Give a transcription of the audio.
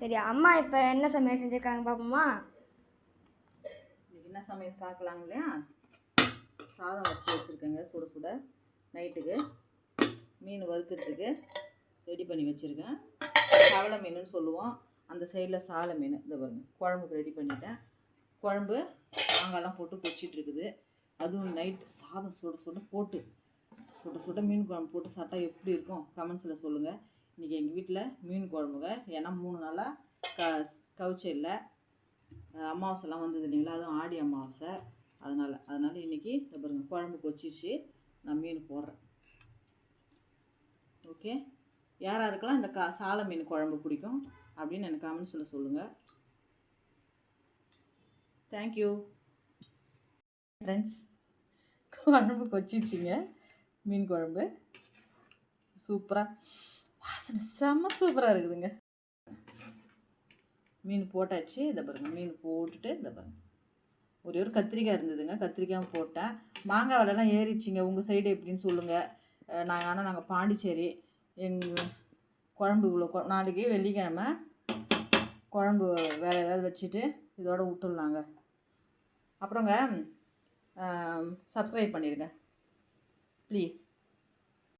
சரி, அம்மா இப்போ என்ன சமையல் செஞ்சுருக்காங்க பார்ப்போமா? இன்றைக்கி என்ன சமையல் பார்க்கலாம் இல்லையா? சாதம் வச்சு வச்சுருக்கேங்க சுட சுட நைட்டுக்கு. மீன் வறுக்கிறதுக்கு ரெடி பண்ணி வச்சுருக்கேன். சாவலை மீனுன்னு சொல்லுவோம், அந்த சைடில் சாலை மீன். இந்த பாருங்க, குழம்புக்கு ரெடி பண்ணிட்டேன். குழம்பு மாங்காய்லாம் போட்டு கொச்சிட்ருக்குது. அதுவும் நைட்டு சாதம் சுட சுட போட்டு சுட சுட மீன் குழம்பு போட்டு சாப்பிட்டா எப்படி இருக்கும் கமெண்ட்ஸில் சொல்லுங்கள். இன்றைக்கி எங்கள் வீட்டில் மீன் குழம்புங்க. ஏன்னா 3 நாளாக கவுச்ச இல்லை, அமாவாசைலாம் வந்தது இல்லைங்களா, அதுவும் ஆடி அமாவாசை. அதனால் இன்றைக்கி பாருங்க குழம்பு கொச்சிச்சு நான் மீன் போடுறேன். ஓகே, யாராருக்கெல்லாம் இந்த சாலை மீன் குழம்பு பிடிக்கும் அப்படின்னு எனக்கு கமெண்ட்ஸில் சொல்லுங்கள். Thank you friends. குழம்பு கொச்சிச்சிங்க, மீன் குழம்பு சூப்பராக, வாசனை செம்ம சூப்பராக இருக்குதுங்க. மீன் போட்டாச்சு. இதை பாருங்க, மீன் போட்டுட்டு இதை பாருங்க, ஒரே ஒரு கத்திரிக்காய் இருந்ததுங்க, கத்திரிக்காயும் போட்டேன். மாங்காய் விலைலாம் ஏறிச்சிங்க. உங்கள் சைடு எப்படின்னு சொல்லுங்கள். நாங்கள் பாண்டிச்சேரி. எங்கள் குழம்பு இவ்வளோ, நாளைக்கு வெள்ளிக்கிழமை, குழம்பு வேறு ஏதாவது வச்சுட்டு இதோட விட்டுடலாங்க. அப்புறங்க சப்ஸ்கிரைப் பண்ணிடுங்க ப்ளீஸ்.